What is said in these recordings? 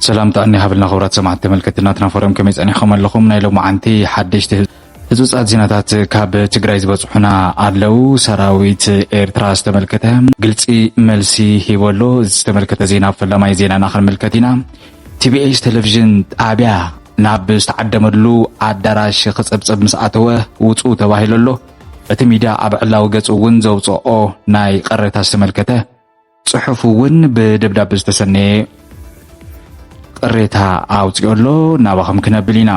سلام تأني هبلنا خبرات سمعت تملكتنا تنافرم كميز أني خمر لكم نايلو معنتي حدشت هزوصات زيناتات كاب تقرايز بصحنا عدلو سراويت إيرتراس تملكتها قلتي ملسي هيولو تملكت زينا فلما يزينا ناخر ملكتنا TBS تلفزيون تابع ناب استعدملو عدراش خصبصب مساعتوه وصو تباهيللو እቲ ሚድያ ኣብ ዕላው ገጽ እውን ዘውፅኦ ናይ ቀረታ ዝተመልከተ ጽሑፍ እውን ብደብዳቤ ዝተሰነየ ቅሬታ ኣውፅኦሎ ናባኸም ክነብል ኢና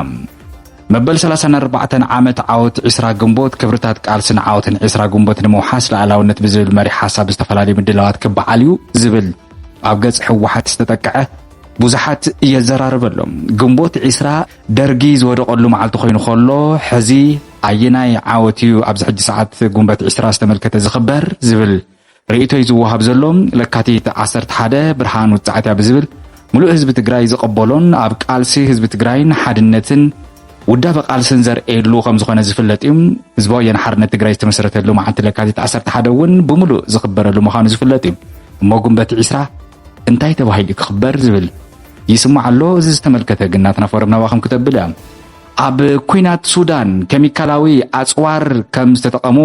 መበል 34 ዓመት ዓወት 20 ግንቦት ክብርታት ቃልስን ዓወትን 20 ግንቦት ንምውሓስ ለዓላውነት ብዝብል መሪ ሓሳብ ዝተፈላለዩ ምድላዋት ክበዓል እዩ ዝብል ኣብ ገጽ ሕወሓት ዝተጠቅዐ ብዙሓት የዘራርበሎም ግንቦት 20 ደርጊ ዝወደቐሉ መዓልቲ ኮይኑ ከሎ ሕዚ ኣየናይ ዓወትዩ ኣብዚ ሕጂ ሰዓት ግንቦት 20 ዝተመልከተ ዝኽበር ዝብል ርእይቶ ይዝወሃብ ዘሎ ለካቲት 11 ብርሃን ውጻዕትያ ብዝብል ሙሉእ ህዝቢ ትግራይ ዝቕበሎን ኣብ ቃልሲ ህዝቢ ትግራይን ሓድነትን ውዳበ ቃልስን ዘርኤሉ ከም ዝኾነ ዝፍለጥ እዩ ህዝባዊ ወያነ ሓርነት ትግራይ ዝተመሰረተሉ መዓልቲ ለካቲት 11 እውን ብሙሉእ ዝኽበረሉ ምዃኑ ዝፍለጥ እዩ እሞ ግንቦት 20 እንታይ ተባሂሉ ክኽበር ዝብል ይስማዕ ኣሎ እዚ ዝተመልከተ ግን ናትና ፎረም ናባኸም ክተብል እያ ኣብ ኩናት ሱዳን ኬሚካላዊ ኣጽዋር ከም ዝተጠቐሙ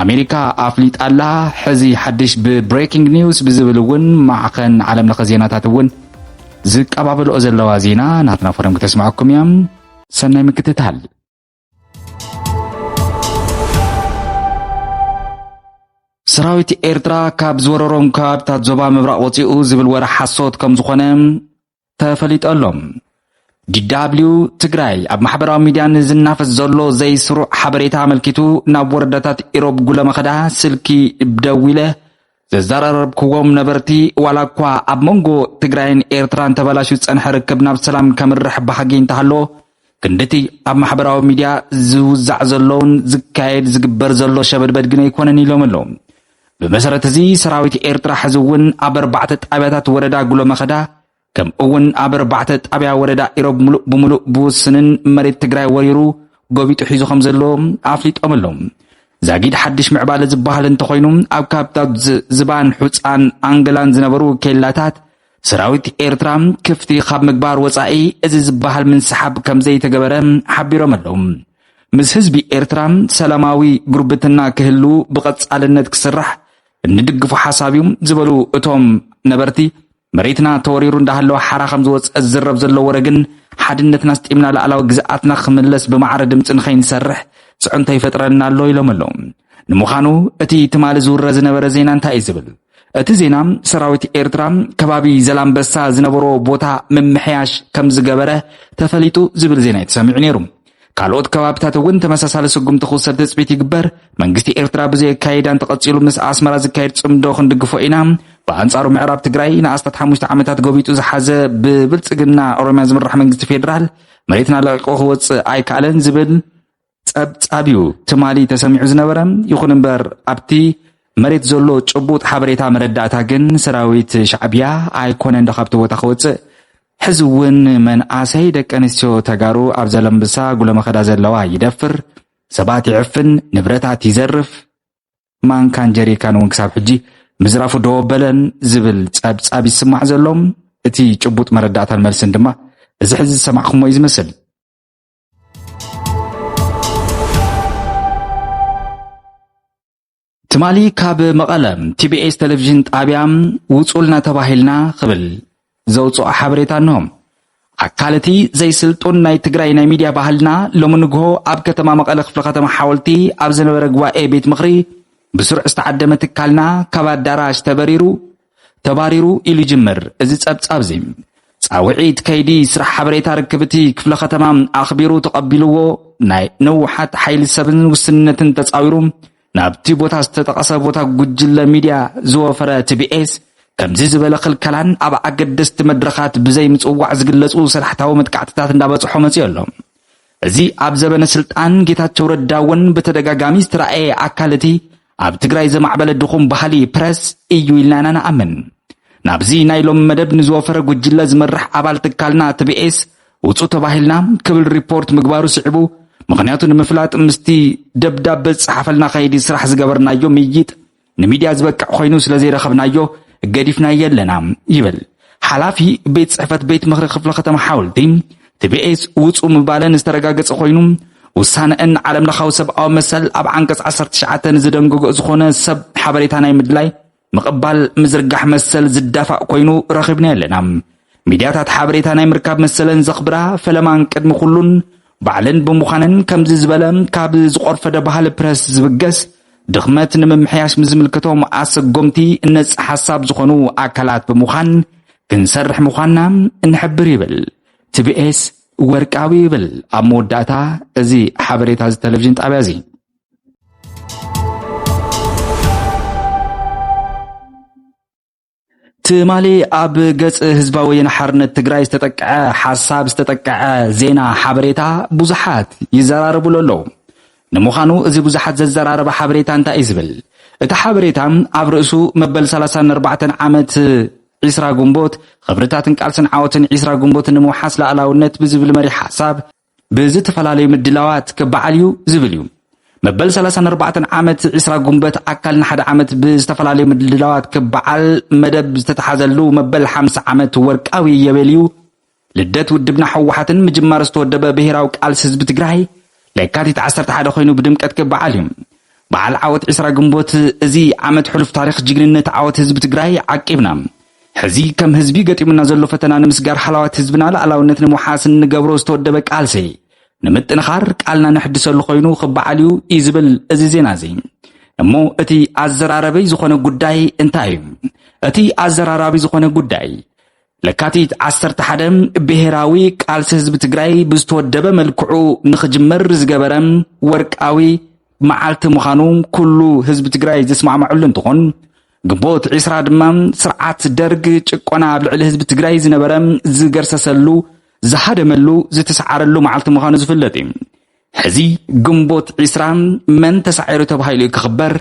ኣሜሪካ ኣፍሊጣላ ሕዚ ሓድሽ ብብሬኪንግ ኒውስ ብዝብል እውን ማዕኸን ዓለም ለኸ ዜናታት እውን ዝቀባበልኦ ዘለዋ ዜና ናትና ፎረም ክተስማዓኩም እያ ሰናይ ምክትታል ሰራዊት ኤርትራ ካብ ዝወረሮም ከባብታት ዞባ ምብራቕ ወፂኡ ዝብል ወረ ሓሶት ከም ዝኾነ ተፈሊጠሎም DW ትግራይ ኣብ ማሕበራዊ ሚድያ ንዝናፈስ ዘሎ ዘይስሩዕ ሓበሬታ ኣመልኪቱ ናብ ወረዳታት ኢሮብ ጉለመኸዳ ስልኪ ደዊለ ዘዘራረብክዎም ነበርቲ ዋላ እኳ ኣብ መንጎ ትግራይን ኤርትራን ተበላሽዩ ዝጸንሐ ርክብ ናብ ሰላም ከምርሕ ባህጊ እንተሃሎ ክንደቲ ኣብ ማሕበራዊ ሚድያ ዝውዛዕ ዘሎውን ዝካየድ ዝግበር ዘሎ ሸበድበድ ግን ኣይኮነን ኢሎም ኣለዉ ብመሰረት እዚ ሰራዊት ኤርትራ ሕዚ እውን ኣብ 4 ጣብያታት ወረዳ ጉለመኸዳ ከም እውን ኣብ 4 ጣብያ ወረዳ ኢሮብ ብሙሉእ ብውስንን መሬት ትግራይ ወሪሩ ጎቢጡ ሒዙ ከም ዘሎ ኣፍሊጦም ኣለዉ ዛጊድ ሓድሽ ምዕባለ ዝበሃል እንተኾይኑ ኣብ ካብታት ዝባን ሑፃን ኣንገላን ዝነበሩ ኬላታት ሰራዊት ኤርትራ ክፍቲ ካብ ምግባር ወፃኢ እዚ ዝበሃል ምንስሓብ ከም ዘይተገበረ ሓቢሮም ኣለዉ ምስ ህዝቢ ኤርትራ ሰላማዊ ጉርብትና ክህሉ ብቐጻልነት ክስራሕ እንድግፉ ሓሳብ እዩ ዝበሉ እቶም ነበርቲ መሬትና ተወሪሩ እንዳሃለዋ ሓራ ከም ዝወፅእ ዝረብ ዘሎ ወረግን ሓድነትና ስጢምና ላዕላዊ ግዝኣትና ክምለስ ብማዕረ ድምፂ ንኸይንሰርሕ ጽዕንቶ ይፈጥረና ኣሎ ኢሎም ኣለዉ ንምዃኑ እቲ ትማሊ ዝውረ ዝነበረ ዜና እንታይ እዩ ዝብል እቲ ዜና ሰራዊት ኤርትራ ከባቢ ዘላምበሳ ዝነበሮ ቦታ ምምሕያሽ ከም ዝገበረ ተፈሊጡ ዝብል ዜና ተሰሚዑ ነይሩ ካልኦት ከባብታት እውን ተመሳሳሊ ስጉምቲ ክውሰድ ተፅቢት ይግበር መንግስቲ ኤርትራ ብዘይካየዳን ተቐፂሉ ምስ ኣስመራ ዝካየድ ጽምዶ ክንድግፎ ኢና በአንጻሩ ምዕራብ ትግራይ ንኣስታት 5 ዓመታት ጎቢጡ ዝሓዘ ብብልጽግና ኦሮሚያ ዝምራሕ መንግስቲ ፌደራል መሬትና ለቂቑ ክወፅእ ኣይከኣለን ዝብል ጸብጻብዩ ትማሊ ተሰሚዑ ዝነበረ ይኹን እምበር ኣብቲ መሬት ዘሎ ጭቡጥ ሓበሬታ መረዳእታ ግን ሰራዊት ሻዕብያ ኣይኮነን ካብቲ ቦታ ክወፅእ ሕዚ እውን መንኣሰይ ደቂ ኣንስትዮ ተጋሩ ኣብ ዘለምብሳ ጉለመኸዳ ዘለዋ ይደፍር ሰባት ይዕፍን ንብረታት ይዘርፍ ማንካን ጀሪካን እውን ክሳብ ሕጂ ምዝራፉ ደወበለን ዝብል ጸብጻብ ይስማዕ ዘሎም እቲ ጭቡጥ መረዳእታን መልስን ድማ እዚ ሕዚ ዝሰማዕኹሞ እዩ ዝመስል ትማሊ ካብ መቐለ TBS ቴሌቪዥን ጣብያ ውጹልና ተባሂልና ክብል ዘውፅኦ ሓበሬታ እንሆም ኣካለቲ ዘይስልጡን ናይ ትግራይ ናይ ሚድያ ባህልና ሎሚ ንግሆ ኣብ ከተማ መቐለ ክፍለ ከተማ ሓወልቲ ኣብ ዝነበረ ጉባኤ ቤት ምኽሪ ብስሩዕ ዝተዓደመ ትካልና ካብ ኣዳራሽ ተባሪሩ ኢሉ ይጅምር እዚ ጸብጻብ እዚ ጻውዒት ከይዲ ስራሕ ሓበሬታ ርክብቲ ክፍለ ከተማ ኣኽቢሩ ተቐቢልዎ ናይ ነውሓት ሓይሊ ሰብን ውስንነትን ተጻዊሩ ናብቲ ቦታ ዝተጠቐሰ ቦታ ጉጅለ ሚድያ ዝወፈረ TBS ከምዚ ዝበለ ክልከላን ኣብ ኣገደስቲ መድረኻት ብዘይ ምጽዋዕ ዝግለጹ ስራሕታዊ መጥቃዕትታት እንዳበጽሖ መጽዮ ኣሎ እዚ ኣብ ዘበነ ስልጣን ጌታቸው ረዳ እውን በተደጋጋሚ ዝተራእየ ኣካለቲ ኣብ ትግራይ ዘማዕበለ ድኹም ባህሊ ፕረስ እዩ ኢልና ንኣምን ናብዚ ናይ ሎም መደብ ንዝወፈረ ጉጅለ ዝመራሕ ኣባል ትካልና TBS ውጹእ ተባሂልና ክብል ሪፖርት ምግባሩ ስዕቡ ምኽንያቱ ንምፍላጥ ምስቲ ደብዳቤ ጽሓፈልና ከይዲ ስራሕ ዝገበርናዮ ምይይጥ ንሚድያ ዝበቅዕ ኮይኑ ስለዘይረኸብናዮ ገዲፍና የለና ይብል ሓላፊ ቤት ጽሕፈት ቤት ምኽሪ ክፍለ ከተማ ሓወልቲ TBS ውጹእ ምባለን ዝተረጋገጸ ኮይኑ ውሳነን ዓለም ለኻዊ ሰብኣዊ መሰል ኣብ ዓንቀጽ 19 ዝደንገጎ ዝኾነ ሰብ ሓበሬታ ናይ ምድላይ ምቕባል ምዝርጋሕ መሰል ዝዳፋእ ኮይኑ ረኺብና ኣለና ሚድያታት ሓበሬታ ናይ ምርካብ መሰለን ዘኽብራ ፈለማን ቅድሚ ኩሉን ባዕለን ብምዃነን ከምዚ ዝበለ ካብ ዝቆርፈደ ባህሊ ፕረስ ዝብገስ ድኽመት ንምምሕያሽ ምዝምልከቶም ኣሰጎምቲ ነጽ ሓሳብ ዝኾኑ ኣካላት ብምዃን ክንሰርሕ ምዃንና እንሕብር ይብል TBS ወርቃዊ ይብል ኣብ መወዳእታ እዚ ሓበሬታ ቴሌቪዥን ጣብያ እዚ ትማሊ ኣብ ገጽ ህዝባዊ ወያነ ሓርነት ትግራይ ዝተጠቅዐ ሓሳብ ዝተጠቅዐ ዜና ሓበሬታ ብዙሓት ይዘራረቡሉ ኣለዉ ንምዃኑ እዚ ብዙሓት ዘዘራረበ ሓበሬታ እንታይ እዩ ዝብል እቲ ሓበሬታ ኣብ ርእሱ መበል 34 ዓመት 20 ጉንቦት خبرታትን ቃልስን ዓወትን 20 ጉንቦት ንምውሓስ ላዕላውነት ብዝብል መሪ ሓሳብ ብዝተፈላለዩ ምድላዋት ክበዓል እዩ ዝብል እዩ መበል 34 ዓመት 20 ጉንቦት ኣካልን ሓደ ዓመት ብዝተፈላለዩ ምድላዋት ክበዓል መደብ ዝተተሓዘሉ መበል 50 ዓመት ወርቃዊ የበል እዩ ልደት ውድብና ሕወሓትን ምጅማር ዝተወደበ ብሄራዊ ቃልሲ ህዝቢ ትግራይ ለካቲት 11 ኮይኑ ብድምቀት ክበዓል እዩ በዓል ዓወት 20 ጉንቦት እዚ ዓመት ሕሉፍ ታሪኽ ጅግንነት ዓወት ህዝቢ ትግራይ ዓቂብና ሕዚ ከም ህዝቢ ገጢሙና ዘሎ ፈተና ንምስጋር ሓላዋት ህዝብና ላዕላውነት ንምውሓስ ንገብሮ ዝተወደበ ቃልሲ ንምጥንኻር ቃልና ንሕድሰሉ ኮይኑ ክበዓል እዩ ዝብል እዚ ዜና እዚ እሞ እቲ ኣዘራራበይ ዝኾነ ጉዳይ እንታይ እዩ እቲ ኣዘራራቢ ዝኾነ ጉዳይ ለካቲት 11 ብሄራዊ ቃልሲ ህዝቢ ትግራይ ብዝተወደበ መልክዑ ንኽጅመር ዝገበረ ወርቃዊ መዓልቲ ምዃኑ ኩሉ ህዝቢ ትግራይ ዝስማዕማዕሉ እንትኾን ግንቦት 20 ድማ ስርዓት ደርግ ጭቆና ኣብ ልዕሊ ህዝቢ ትግራይ ዝነበረ ዝገርሰሰሉ ዝሃደመሉ ዝተሰዓረሉ መዓልቲ ምዃኑ ዝፍለጥ እዩ ሕዚ ግንቦት 20 መን ተሳዒሩ ተባሂሉ ክኽበር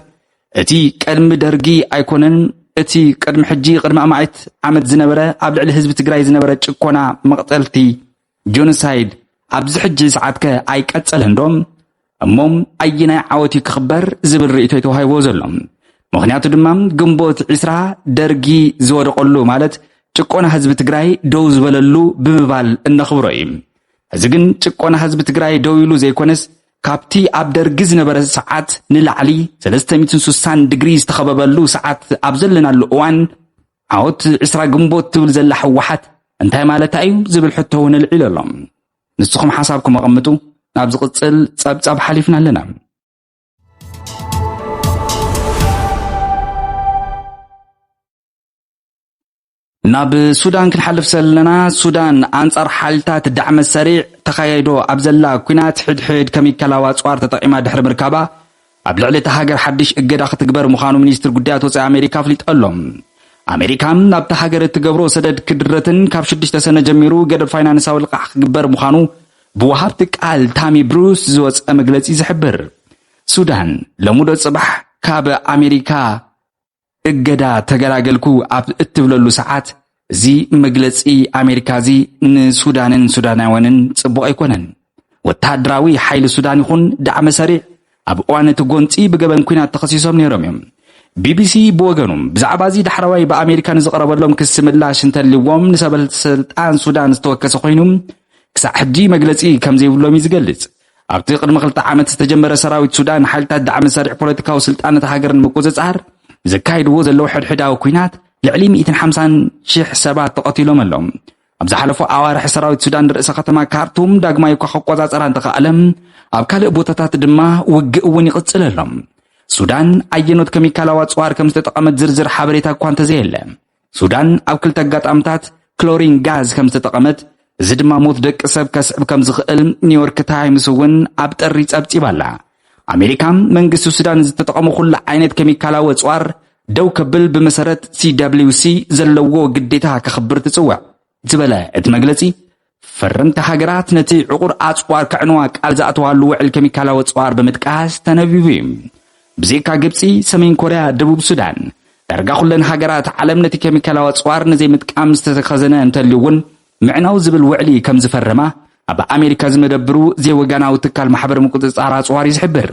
እቲ ቀድሚ ደርጊ ኣይኮነን እቲ ቀድሚ ሕጂ ቅድሚ ኣማዒት ዓመት ዝነበረ ኣብ ልዕሊ ህዝቢ ትግራይ ዝነበረ ጭቆና መቕጠልቲ ጆኖሳይድ ኣብዚ ሕጂ ሰዓትከ ኣይቀጸለንዶም እሞም ኣየናይ ዓወት ክኽበር ዝብል ርእይቶ ተዋሂቦ ዘሎ ምኽንያቱ ድማ ግንቦት 20 ደርጊ ዝወደቐሉ ማለት ጭቆና ህዝቢ ትግራይ ደው ዝበለሉ ብምባል እነኽብሮ እዩ እዚ ግን ጭቆና ህዝቢ ትግራይ ደው ኢሉ ዘይኮነስ ካብቲ ኣብ ደርጊ ዝነበረ ሰዓት ንላዕሊ 360 ዲግሪ ዝተኸበበሉ ሰዓት ኣብ ዘለናሉ እዋን ዓወት 20 ግንቦት ትብል ዘላ ሕወሓት እንታይ ማለት እዩ ዝብል ሕቶ እውን ልዒሉ ኣሎ ንስኹም ሓሳብኩም ኣቐምጡ ናብ ዝቕጽል ጸብጻብ ሓሊፍና ኣለና ናብ ሱዳን ክንሓልፍ ዘለና ሱዳን ኣንጻር ሓልታት ዳዕመ ሰሪዕ ተኻይዶ ኣብ ዘላ ኩናት ሕድሕድ ኬሚካላዊ ኣጽዋር ተጠቒማ ድሕሪ ምርካባ ኣብ ልዕሊ እታ ሃገር ሓድሽ እገዳ ክትግበር ምዃኑ ሚኒስትር ጉዳያት ወፃኢ ኣሜሪካ ኣፍሊጦሎም ኣሜሪካ ናብታ ሃገር እትገብሮ ሰደድ ክድረትን ካብ 6 ሰነ ጀሚሩ ገደብ ፋይናንሳዊ ልቃሕ ክግበር ምዃኑ ብወሃብቲ ቃል ታሚ ብሩስ ዝወፀ መግለጺ ዝሕብር ሱዳን ለሙዶ ጽባሕ ካብ ኣሜሪካ እገዳ ተገላገልኩ ኣብ እትብለሉ ሰዓት እዚ መግለጺ ኣሜሪካ እዚ ንሱዳንን ሱዳናውያንን ጽቡቕ ኣይኮነን ወታደራዊ ሓይሊ ሱዳን ይኹን ዳዕመ ሰሪዕ ኣብ እዋን እቲ ጎንፂ ብገበን ኩናት ተኸሲሶም ነይሮም እዮም ቢቢሲ ብወገኑ ብዛዕባ እዚ ዳሕራዋይ ብኣሜሪካ ንዝቐረበሎም ክሲ ምላሽ እንተልይዎም ንሰበስልጣን ሱዳን ዝተወከሰ ኮይኑ ክሳብ ሕጂ መግለጺ ከም ዘይብሎም ዝገልጽ ኣብቲ ቅድሚ 2 ዓመት ዝተጀመረ ሰራዊት ሱዳን ሓይልታት ዳዕመ ሰሪዕ ፖለቲካዊ ስልጣነት ሃገርን ምቁፅጻር ዘካይድዎ ዘለዉ ሕድሕዳዊ ኩናት ልዕሊ 150,000 ሰባት ተቐቲሎም ኣለዎም ኣብ ዝሓለፉ ኣዋርሒ ሰራዊት ሱዳን ርእሰ ከተማ ካርቱም ዳግማይ ክቆጻጸራ እንተኸኣለም ኣብ ካልእ ቦታታት ድማ ውግእ እውን ይቕጽል ኣሎ ሱዳን ኣየኖት ኬሚካላዊ ኣጽዋር ከም ዝተጠቐመት ዝርዝር ሓበሬታ እኳ እንተዘየለ ሱዳን ኣብ ክልተ ኣጋጣምታት ክሎሪን ጋዝ ከም ዝተጠቐመት እዚ ድማ ሞት ደቂ ሰብ ከስዕብ ከም ዝኽእል ኒውዮርክ ታይምስ እውን ኣብ ጠሪ ጸብጺባ ኣላ ኣሜሪካ መንግስቲ ሱዳን ዝተጠቐሙ ኩሉ ዓይነት ኬሚካላዊ ኣጽዋር ደው ከብል ብመሰረት CWC ዘለዎ ግዴታ ከኽብር ትጽዋዕ ዝበለ እቲ መግለጺ ፈረምቲ ሃገራት ነቲ ዕቑር ኣጽዋር ከዕንዋ ቃል ዝኣተዋሉ ውዕል ኬሚካላዊ ኣጽዋር ብምጥቃስ ተነቢቡ እዩ ብዘይካ ግብፂ ሰሜን ኮርያ ደቡብ ሱዳን ዳርጋ ኩለን ሃገራት ዓለም ነቲ ኬሚካላዊ ኣጽዋር ንዘይምጥቃም ዝተኸዘነ እንተልዩ እውን ምዕናው ዝብል ውዕሊ ከም ዝፈረማ ኣብ ኣሜሪካ ዝመደብሩ ዘይወጋናዊ ትካል ማሕበር ምቁፅጻር ኣጽዋር ይዝሕብር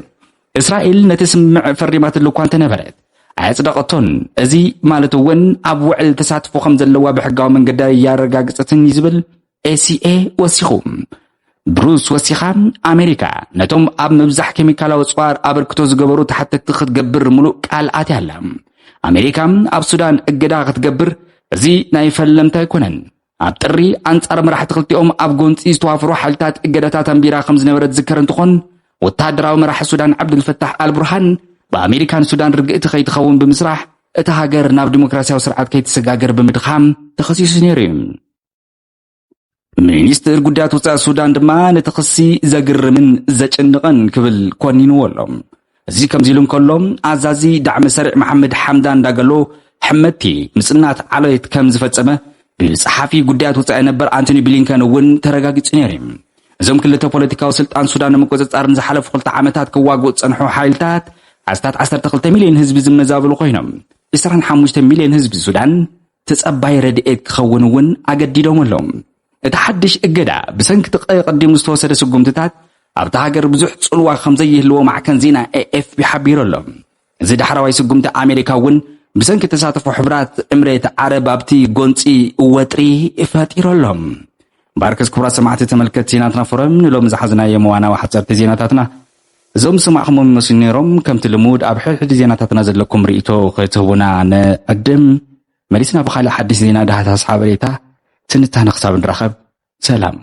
እስራኤል ነቲ ስምምዕ ፈሪማትሉ እኳ እንተነበረት ኣያጽደቐቶን እዚ ማለት እውን ኣብ ውዕል ተሳትፎ ከም ዘለዋ ብሕጋዊ መንገዲ ያረጋግጸትን ይዝብል ACA ወሲኹ ብሩስ ወሲኻ ኣሜሪካ ነቶም ኣብ ምብዛሕ ኬሚካላዊ ጽዋር ኣበርክቶ ዝገበሩ ተሓተቲ ክትገብር ሙሉእ ቃል ኣትያ ኣላ ኣሜሪካ ኣብ ሱዳን እገዳ ክትገብር እዚ ናይ ፈለምታ ኣይኮነን ኣብ ጥሪ ኣንጻር መራሕቲ ክልቲኦም ኣብ ጎንፂ ዝተዋፈሩ ሓይልታት እገዳታት ኣንቢራ ከም ዝነበረ ዝዝከር እንትኾን ወታደራዊ መራሒ ሱዳን ዓብዱልፈታሕ አልቡርሃን በአሜሪካን ሱዳን ርግእቲ ከይትኸውን ብምስራሕ እቲ ሃገር ናብ ዲሞክራሲያዊ ስርዓት ከይትሰጋገር ብምድኻም ተኸሲሱ ነይሩ እዩ ሚኒስትር ጉዳያት ወፃኢ ሱዳን ድማ ነቲ ክሲ ዘግርምን ዘጭንቕን ክብል ኮኒንዎ ኣሎ እዚ ከምዚ ኢሉ እንከሎ ኣዛዚ ዳዕሚ ሰሪዕ መሐመድ ሓምዳን ዳገሎ ሕመቲ ምጽናት ዓለየት ከም ዝፈጸመ ብጸሓፊ ጉዳያት ወፃኢ ነበር አንቶኒ ብሊንከን እውን ተረጋጊጹ ነይሩ እዞም ክልተ ፖለቲካዊ ስልጣን ሱዳን ንምቁጽጻርን ዝሓለፉ 2 ዓመታት ክዋግኡ ጸንሑ ሓይልታት ኣስታት 12 ሚልዮን ህዝቢ ዝመዛበሉ ኮይኖም 25 ሚልዮን ህዝቢ ሱዳን ተጸባይ ረድኤት ክኸውን እውን ኣገዲዶም ኣሎም እቲ ሓድሽ እገዳ ብሰንኪ ቀዲሙ ዝተወሰደ ስጉምትታት ኣብቲ ሃገር ብዙሕ ጽልዋ ከም ዘይህልዎ ማዕከን ዜና AFP ሓቢሩ ኣሎ እዚ ዳሕራዋይ ስጉምቲ ኣሜሪካ እውን ብሰንኪ ተሳተፉ ሕብራት እምሬት ዓረብ ኣብቲ ጎንፂ ወጥሪ ፈጢሩ ኣሎም ባርከስ ክቡራት ሰማዕቲ ተመልከት ዜናትና ፎረም ንሎም ዝሓዝናዮ መዋናዊ ሓጸርቲ ዜናታትና እዞም ሰማዕኹም መስሉ ነይሮም ከምቲ ልሙድ ኣብ ሕድሕድ ዜናታትና ዘለኩም ርእይቶ ክትህቡና ንዕድም መሊስና ብኻልእ ሓድሽ ዜና ዳሃታስ ሓበሬታ ትንታነ ክሳብ ንራኸብ ሰላም